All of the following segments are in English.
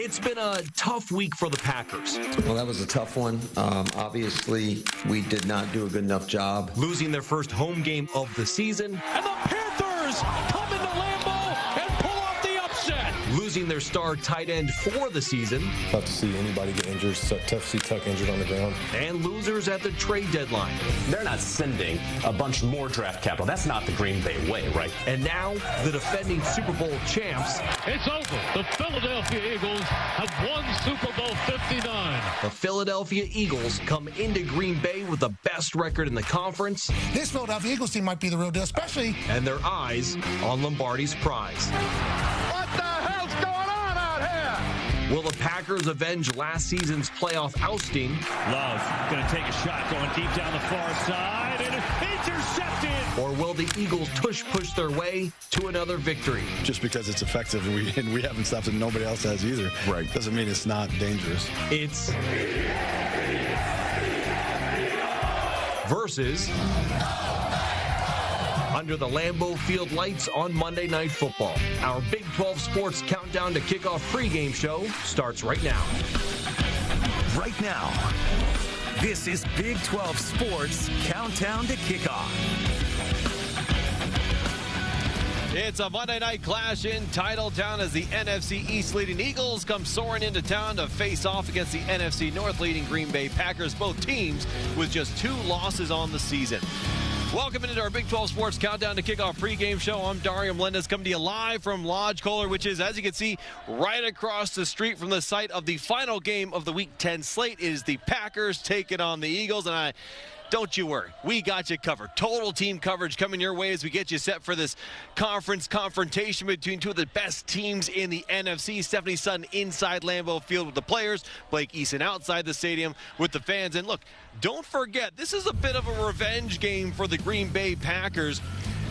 It's been a tough week for the Packers. Well, that was a tough one. Obviously, we did not do a good enough job. Losing their first home game of the season. And the Panthers come into Lambeau and pull off the upset. Losing their star tight end for the season. Tough to see anybody get injured. Tough to see Tuck injured on the ground. And losers at the trade deadline. They're not sending a bunch more draft capital. That's not the Green Bay way, right? And now, the defending Super Bowl champs. It's over. The Philadelphia Eagles have won Super Bowl 59. The Philadelphia Eagles come into Green Bay with the best record in the conference. This Philadelphia Eagles team might be the real deal, especially. And their eyes on Lombardi's prize. What the hell's going on out here? Will the Packers avenge last season's playoff ousting? Love going to take a shot going deep down the far side and intercepted. Or will the Eagles push their way to another victory? Just because it's effective and we haven't stopped it, nobody else has either. Right. Doesn't mean it's not dangerous. It's versus under the Lambeau Field lights on Monday Night Football. Our Big 12 Sports Countdown to Kickoff pregame show starts right now. Right now, this is Big 12 Sports Countdown to Kickoff. It's a Monday night clash in Titletown as the NFC East leading Eagles come soaring into town to face off against the NFC North leading Green Bay Packers, both teams with just 2 losses on the season. Welcome into our Big 12 Sports Countdown to Kickoff pregame show. I'm Dario Melendez, coming to you live from Lodge Kohler, which is, as you can see, right across the street from the site of the final game of the Week 10 slate. It is the Packers taking on the Eagles, and don't you worry, we got you covered. Total team coverage coming your way as we get you set for this conference confrontation between 2 of the best teams in the NFC. Stephanie Sutton inside Lambeau Field with the players, Blake Eason outside the stadium with the fans. And look, don't forget, this is a bit of a revenge game for the Green Bay Packers.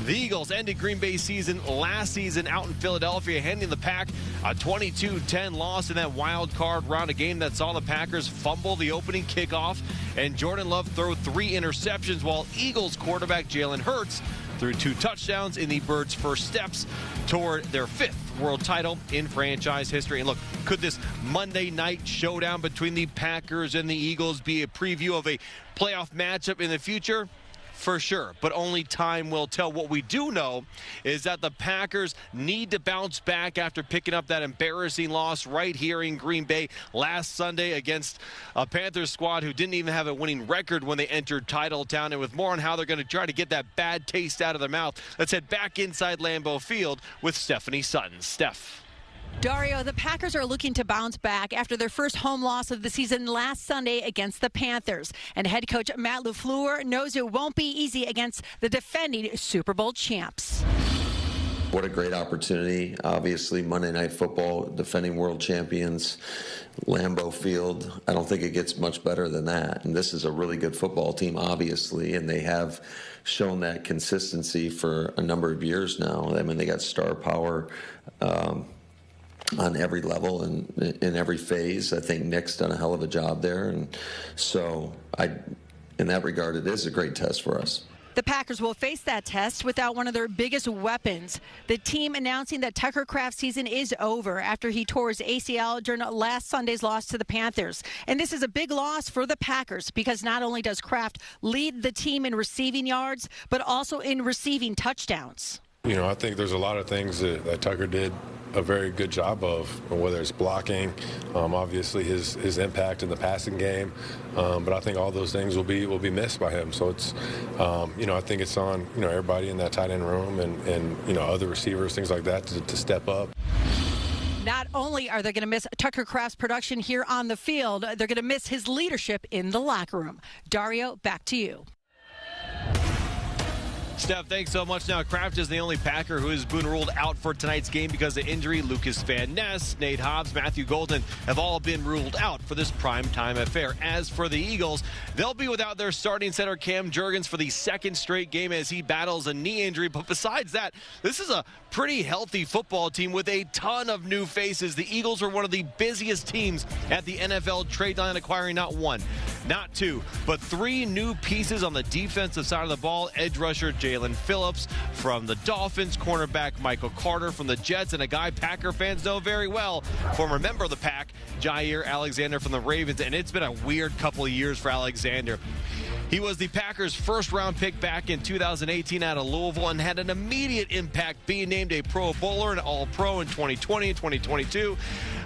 The Eagles ended Green Bay's season last season out in Philadelphia, handing the Pack a 22-10 loss in that wild card round, a game that saw the Packers fumble the opening kickoff and Jordan Love throw 3 interceptions, while Eagles quarterback Jalen Hurts threw 2 touchdowns in the Birds' first steps toward their 5th world title in franchise history. And look, could this Monday night showdown between the Packers and the Eagles be a preview of a playoff matchup in the future? For sure, but only time will tell. What we do know is that the Packers need to bounce back after picking up that embarrassing loss right here in Green Bay last Sunday against a Panthers squad who didn't even have a winning record when they entered Titletown. And with more on how they're going to try to get that bad taste out of their mouth, let's head back inside Lambeau Field with Stephanie Sutton. Steph. Dario, the Packers are looking to bounce back after their first home loss of the season last Sunday against the Panthers. And head coach Matt LaFleur knows it won't be easy against the defending Super Bowl champs. What a great opportunity. Obviously, Monday Night Football, defending world champions, Lambeau Field. I don't think it gets much better than that. And this is a really good football team, obviously, and they have shown that consistency for a number of years now. I mean, they got star power on every level and in every phase. I think Nick's done a hell of a job there. And so in that regard, it is a great test for us. The Packers will face that test without one of their biggest weapons. The team announcing that Tucker Kraft's season is over after he tore his ACL during last Sunday's loss to the Panthers. And this is a big loss for the Packers because not only does Kraft lead the team in receiving yards, but also in receiving touchdowns. You know, I think there's a lot of things that Tucker did a very good job of, whether it's blocking, obviously his impact in the passing game, but I think all those things will be missed by him. So it's, I think it's on, everybody in that tight end room and other receivers, things like that, to step up. Not only are they going to miss Tucker Kraft's production here on the field, they're going to miss his leadership in the locker room. Dario, back to you. Steph, thanks so much. Now, Kraft is the only Packer who has been ruled out for tonight's game because of injury. Lucas Van Ness, Nate Hobbs, Matthew Golden have all been ruled out for this primetime affair. As for the Eagles, they'll be without their starting center Cam Jurgens for the 2nd straight game as he battles a knee injury. But besides that, this is a pretty healthy football team with a ton of new faces. The Eagles are one of the busiest teams at the NFL trade line, acquiring not one, not two, but 3 new pieces on the defensive side of the ball. Edge rusher Jalen Phillips from the Dolphins, cornerback Michael Carter from the Jets, and a guy Packer fans know very well, former member of the Pack, Jair Alexander from the Ravens. And it's been a weird couple of years for Alexander. He was the Packers' first-round pick back in 2018 out of Louisville and had an immediate impact, being named a Pro Bowler and All-Pro in 2020 and 2022.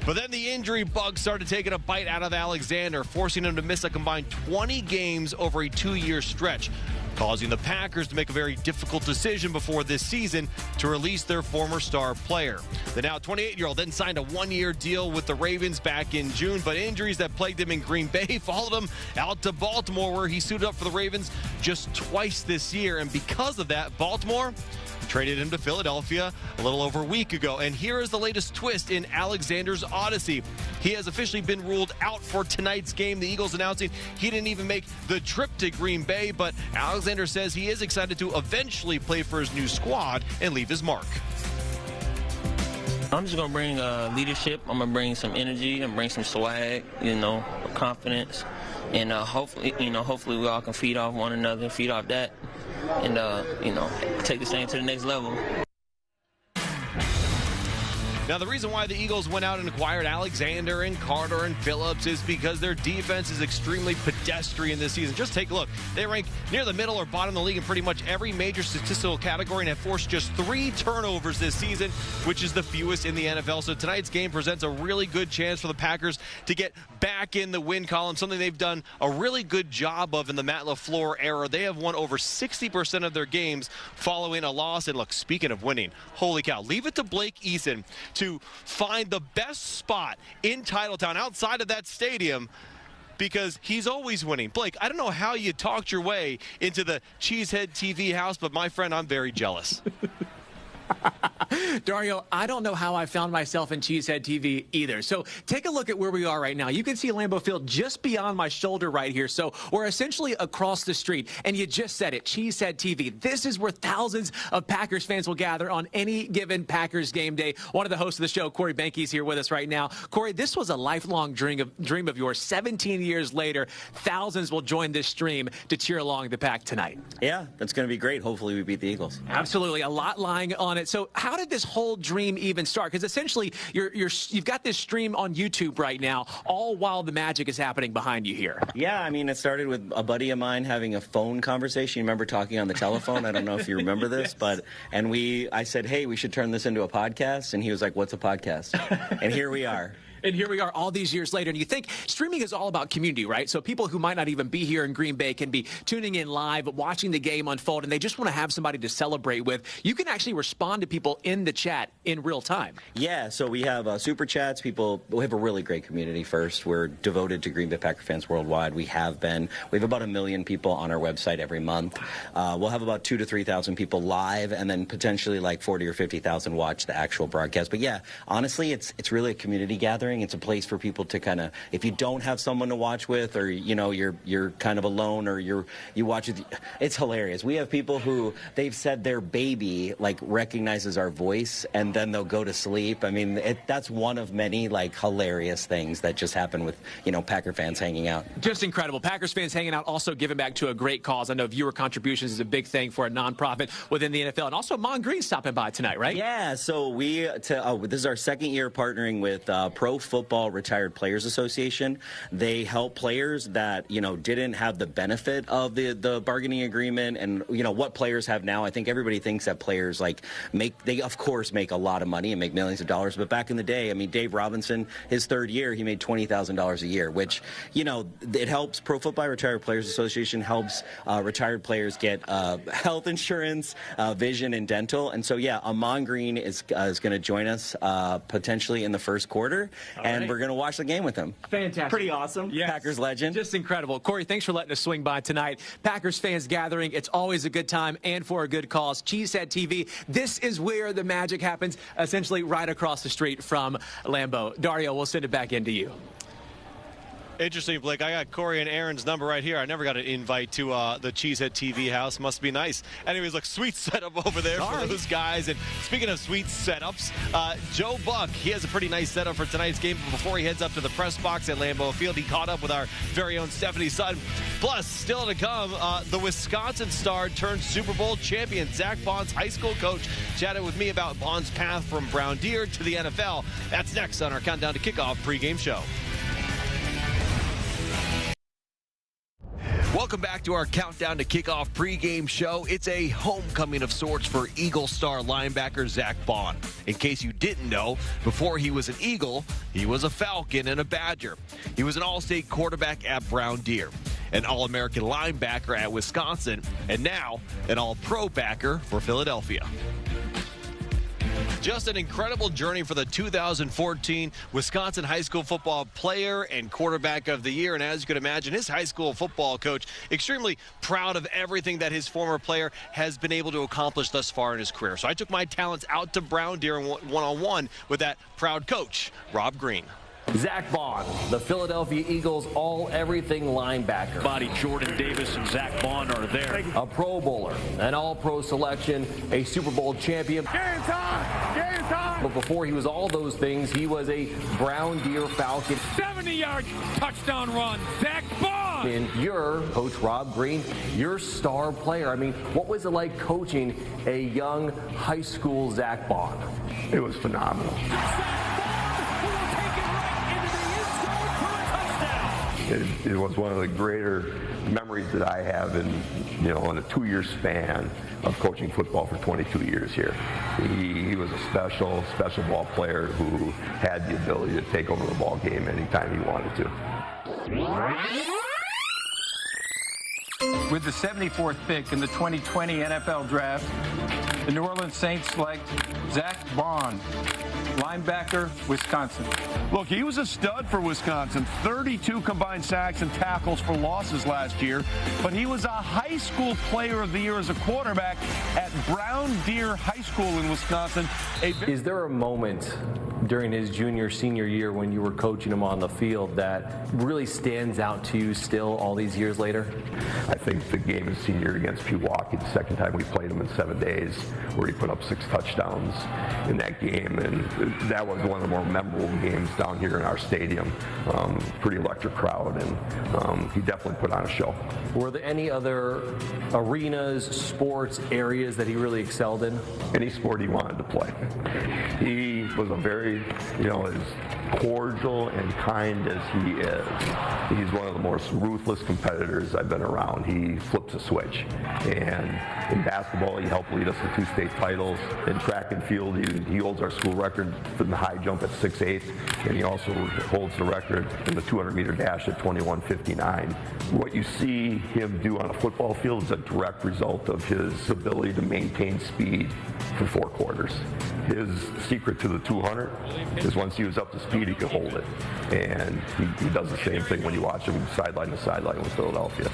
But then the injury bug started taking a bite out of Alexander, forcing him to miss a combined 20 games over a 2-year stretch, causing the Packers to make a very difficult decision before this season to release their former star player. The now 28-year-old then signed a 1-year deal with the Ravens back in June, but injuries that plagued him in Green Bay followed him out to Baltimore, where he suited up for the Ravens just twice this year. And because of that, Baltimore traded him to Philadelphia a little over a week ago. And here is the latest twist in Alexander's odyssey. He has officially been ruled out for tonight's game. The Eagles announcing he didn't even make the trip to Green Bay, but Alexander says he is excited to eventually play for his new squad and leave his mark. I'm just going to bring leadership. I'm going to bring some energy and bring some swag, confidence. And hopefully we all can feed off one another, feed off that, and, take this thing to the next level. Now, the reason why the Eagles went out and acquired Alexander and Carter and Phillips is because their defense is extremely pedestrian this season. Just take a look. They rank near the middle or bottom of the league in pretty much every major statistical category and have forced just 3 turnovers this season, which is the fewest in the NFL. So tonight's game presents a really good chance for the Packers to get back in the win column, something they've done a really good job of in the Matt LaFleur era. They have won over 60% of their games following a loss. And look, speaking of winning, holy cow, leave it to Blake Eason to find the best spot in Titletown outside of that stadium, because he's always winning. Blake, I don't know how you talked your way into the Cheesehead TV house, but my friend, I'm very jealous. Dario, I don't know how I found myself in Cheesehead TV either. So take a look at where we are right now. You can see Lambeau Field just beyond my shoulder right here. So we're essentially across the street. And you just said it, Cheesehead TV. This is where thousands of Packers fans will gather on any given Packers game day. One of the hosts of the show, Corey Behnke's here with us right now. Corey, this was a lifelong dream of yours. 17 years later, thousands will join this stream to cheer along the Pack tonight. Yeah, that's going to be great. Hopefully we beat the Eagles. Absolutely. A lot lying on it. So how did this whole dream even start? Because essentially you've got this stream on YouTube right now, all while the magic is happening behind you here. Yeah, I mean, it started with a buddy of mine having a phone conversation. You remember talking on the telephone? I don't know if you remember this, yes. I said, hey, we should turn this into a podcast. And he was like, what's a podcast? And here we are. And here we are all these years later. And you think streaming is all about community, right? So people who might not even be here in Green Bay can be tuning in live, watching the game unfold, and they just want to have somebody to celebrate with. You can actually respond to people in the chat in real time. Yeah, so we have super chats. We have a really great community first. We're devoted to Green Bay Packer fans worldwide. We have been. We have about 1 million people on our website every month. We'll have about 2,000 to 3,000 people live, and then potentially like 40,000 or 50,000 watch the actual broadcast. But yeah, honestly, it's really a community gathering. It's a place for people to kind of, if you don't have someone to watch with, or you're kind of alone, or you watch it, it's hilarious. We have people who they've said their baby recognizes our voice, and then they'll go to sleep. I mean, that's one of many hilarious things that just happen with Packer fans hanging out. Just incredible. Packers fans hanging out, also giving back to a great cause. I know viewer contributions is a big thing for a nonprofit within the NFL, and also Mon Green stopping by tonight, right? Yeah. So this is our 2nd year partnering with Pro Football Retired Players Association. They help players that didn't have the benefit of the bargaining agreement, and what players have now. I think everybody thinks that players they of course make a lot of money and make millions of dollars, but back in the day, I mean, Dave Robinson, his 3rd year, he made $20,000 a year, which it helps. Pro Football Retired Players Association helps retired players get health insurance, vision, and dental. And so yeah, Amon Green is going to join us potentially in the first quarter. And we're going to watch the game with him. Fantastic. Pretty awesome. Yes. Packers legend. Just incredible. Corey, thanks for letting us swing by tonight. Packers fans gathering. It's always a good time and for a good cause. Cheesehead TV. This is where the magic happens, essentially right across the street from Lambeau. Dario, we'll send it back into you. Interesting, Blake. I got Corey and Aaron's number right here. I never got an invite to the Cheesehead TV house. Must be nice. Anyways, look, sweet setup over there for those guys. And speaking of sweet setups, Joe Buck, he has a pretty nice setup for tonight's game. But before he heads up to the press box at Lambeau Field, he caught up with our very own Stephanie Sutton. Plus, still to come, the Wisconsin star turned Super Bowl champion, Zach Bond's high school coach, chatted with me about Bond's path from Brown Deer to the NFL. That's next on our Countdown to Kickoff pregame show. Welcome back to our Countdown to Kickoff pregame show. It's a homecoming of sorts for Eagle star linebacker Zach Bond. In case you didn't know, before he was an Eagle, he was a Falcon and a Badger. He was an All-State quarterback at Brown Deer, an All-American linebacker at Wisconsin, and now an All-Pro backer for Philadelphia. Just an incredible journey for the 2014 Wisconsin High School Football Player and Quarterback of the Year. And as you can imagine, his high school football coach extremely proud of everything that his former player has been able to accomplish thus far in his career. So I took my talents out to Brown Deer one-on-one with that proud coach, Rob Green. Zach Bond, the Philadelphia Eagles all-everything linebacker. Body Jordan Davis and Zach Bond are there. A Pro Bowler, an All-Pro selection, a Super Bowl champion. Game time! Game time! But before he was all those things, he was a Brown Deer Falcon. 70-yard touchdown run, Zach Bond! And you're, Coach Rob Green, your star player. I mean, what was it like coaching a young high school Zach Bond? It was phenomenal. It was one of the greater memories that I have in a 2-year span of coaching football for 22 years here. He was a special ball player who had the ability to take over the ball game anytime he wanted to. With the 74th pick in the 2020 NFL Draft, the New Orleans Saints select Zach Bond, linebacker, Wisconsin. Look, he was a stud for Wisconsin. 32 combined sacks and tackles for losses last year. But he was a high school player of the year as a quarterback at Brown Deer High School in Wisconsin. Is there a moment during his senior year when you were coaching him on the field that really stands out to you still all these years later? I think the game his senior against Pewaukee, the second time we played him in 7 days, where he put up 6 touchdowns in that game. And that was one of the more memorable games down here in our stadium. Pretty electric crowd, and he definitely put on a show. Were there any other arenas, sports areas that he really excelled in? Any sport he wanted to play. He was a very, as cordial and kind as he is, he's one of the most ruthless competitors I've been around. He flips a switch. And in basketball, he helped lead us to 2 state titles. In track and field, he holds our school record for the high jump at 6'8", and he also holds the record in the 200-meter dash at 21:59. What you see him do on a football field is a direct result of his ability to maintain speed for 4 quarters. His secret to the 200 is once he was up to speed, he could hold it. And he does the same thing when you watch him sideline to sideline with Philadelphia.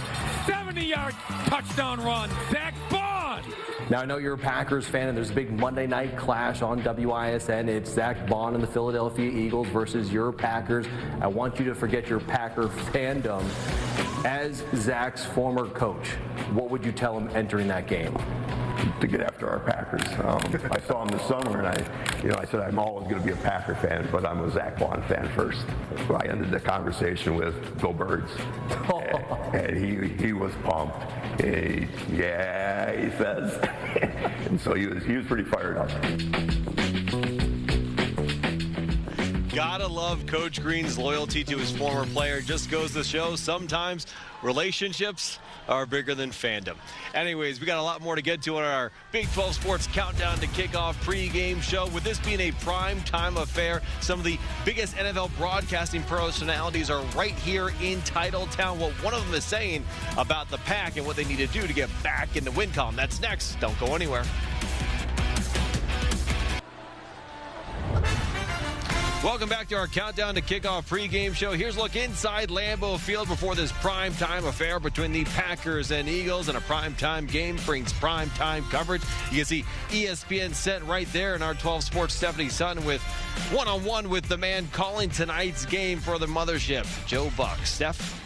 70-yard touchdown run, Zach Bond! Now, I know you're a Packers fan, and there's a big Monday night clash on WISN. It's Zach Bond and the Philadelphia Eagles versus your Packers. I want you to forget your Packer fandom. As Zach's former coach, what would you tell him entering that game? To get after our Packers. I saw him this summer, and I said I'm always going to be a Packer fan, but I'm a Zach Bond fan first. So I ended the conversation with "Go Birds," and he was pumped. Yeah, he says, and so he was pretty fired up. Gotta love Coach Green's loyalty to his former player. Just goes to show sometimes relationships are bigger than fandom. Anyways, we got a lot more to get to on our Big 12 Sports Countdown to Kickoff pregame show. With this being a prime time affair, some of the biggest NFL broadcasting personalities are right here in Titletown. What one of them is saying about the Pack and what they need to do to get back in the win column. That's next. Don't go anywhere. Welcome back to our Countdown to Kickoff pregame show. Here's a look inside Lambeau Field before this primetime affair between the Packers and Eagles. And a primetime game brings primetime coverage. You can see ESPN set right there in our 12 Sports Stephanie Sun with one-on-one with the man calling tonight's game for the mothership, Joe Buck. Steph?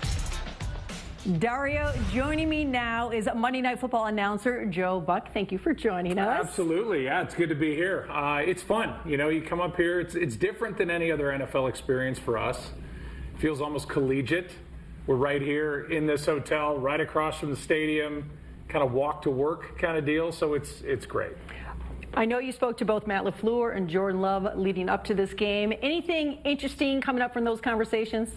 Dario, joining me now is Monday Night Football announcer Joe Buck. Thank you for joining us. Absolutely. Yeah, it's good to be here. It's fun. You know, you come up here, it's different than any other NFL experience for us. It feels almost collegiate. We're right here in this hotel, right across from the stadium, kind of walk to work kind of deal. So it's great. I know you spoke to both Matt LaFleur and Jordan Love leading up to this game. Anything interesting coming up from those conversations?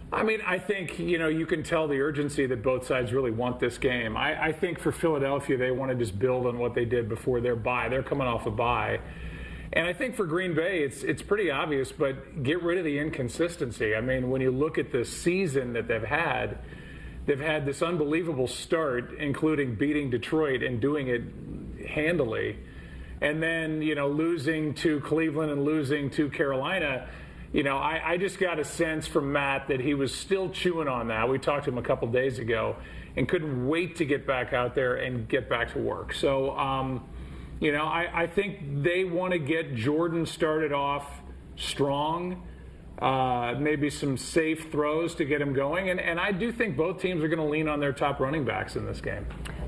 I mean, I think, you know, you can tell the urgency that both sides really want this game. I think for Philadelphia, they want to just build on what they did before their bye. They're coming off a bye. And I think for Green Bay, it's pretty obvious, but get rid of the inconsistency. I mean, when you look at the season that they've had this unbelievable start, including beating Detroit and doing it handily. And then, you know, losing to Cleveland and losing to Carolina. You know, I just got a sense from Matt that he was still chewing on that. We talked to him a couple days ago and couldn't wait to get back out there and get back to work. So, you know, I think they want to get Jordan started off strong, maybe some safe throws to get him going. And I do think both teams are going to lean on their top running backs in this game.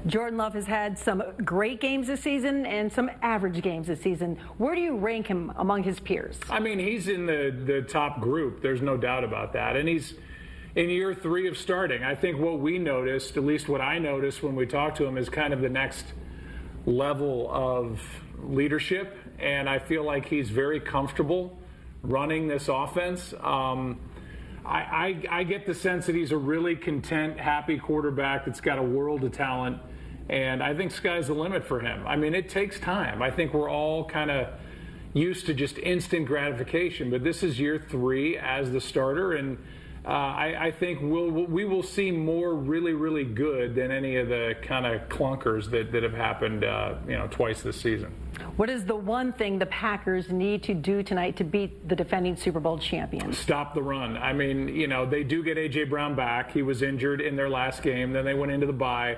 Jordan Love has had some great games this season and some average games this season. Where do you rank him among his peers? I mean, he's in the top group. There's no doubt about that. And he's in year 3 of starting. I think what we noticed, at least what I noticed when we talked to him, is kind of the next level of leadership. And I feel like he's very comfortable running this offense. I get the sense that he's a really content, happy quarterback that's got a world of talent. And I think sky's the limit for him. I mean, it takes time. I think we're all kind of used to just instant gratification. But this is year 3 as the starter. And I think we will see more really, really good than any of the kind of clunkers that have happened, you know, twice this season. What is the one thing the Packers need to do tonight to beat the defending Super Bowl champions? Stop the run. I mean, you know, they do get A.J. Brown back. He was injured in their last game. Then they went into the bye.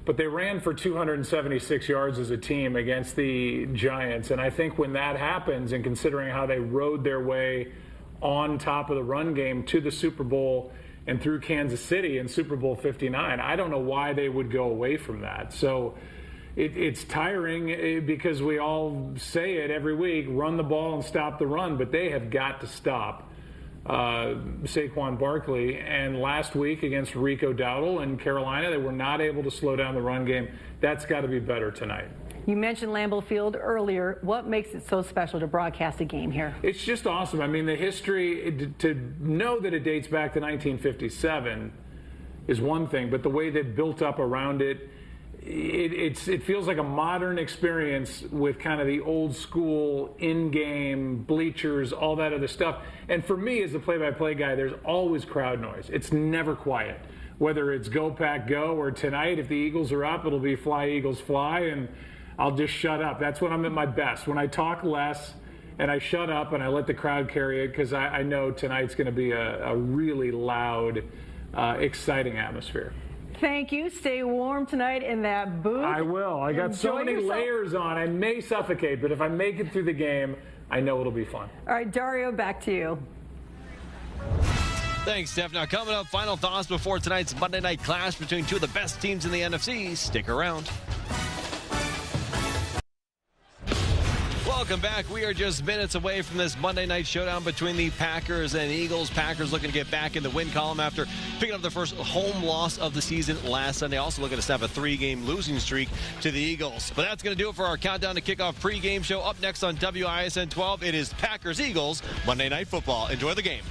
But they ran for 276 yards as a team against the Giants. And I think when that happens, and considering how they rode their way on top of the run game to the Super Bowl and through Kansas City in Super Bowl 59, I don't know why they would go away from that. So it's tiring because we all say it every week, run the ball and stop the run, but they have got to stop Saquon Barkley. And last week against Rico Dowdle in Carolina, they were not able to slow down the run game. That's got to be better tonight. You mentioned Lambeau Field earlier. What makes it so special to broadcast a game here? It's just awesome. I mean, the history, to know that it dates back to 1957 is one thing, but the way they've built up around it, it feels like a modern experience with kind of the old school in-game bleachers, all that other stuff. And for me, as a play-by-play guy, there's always crowd noise. It's never quiet. Whether it's Go Pack Go or tonight, if the Eagles are up, it'll be Fly Eagles Fly, and I'll just shut up. That's when I'm at my best. When I talk less and I shut up and I let the crowd carry it, because I know tonight's going to be a really loud, exciting atmosphere. Thank you. Stay warm tonight in that booth. I will. I got so many layers on. I may suffocate, but if I make it through the game, I know it'll be fun. All right, Dario, back to you. Thanks, Steph. Now, coming up, final thoughts before tonight's Monday night clash between two of the best teams in the NFC. Stick around. Welcome back. We are just minutes away from this Monday night showdown between the Packers and Eagles. Packers looking to get back in the win column after picking up their first home loss of the season last Sunday. Also looking to snap a 3-game losing streak to the Eagles. But that's going to do it for our Countdown to Kickoff pregame show. Up next on WISN 12, it is Packers-Eagles Monday Night Football. Enjoy the game.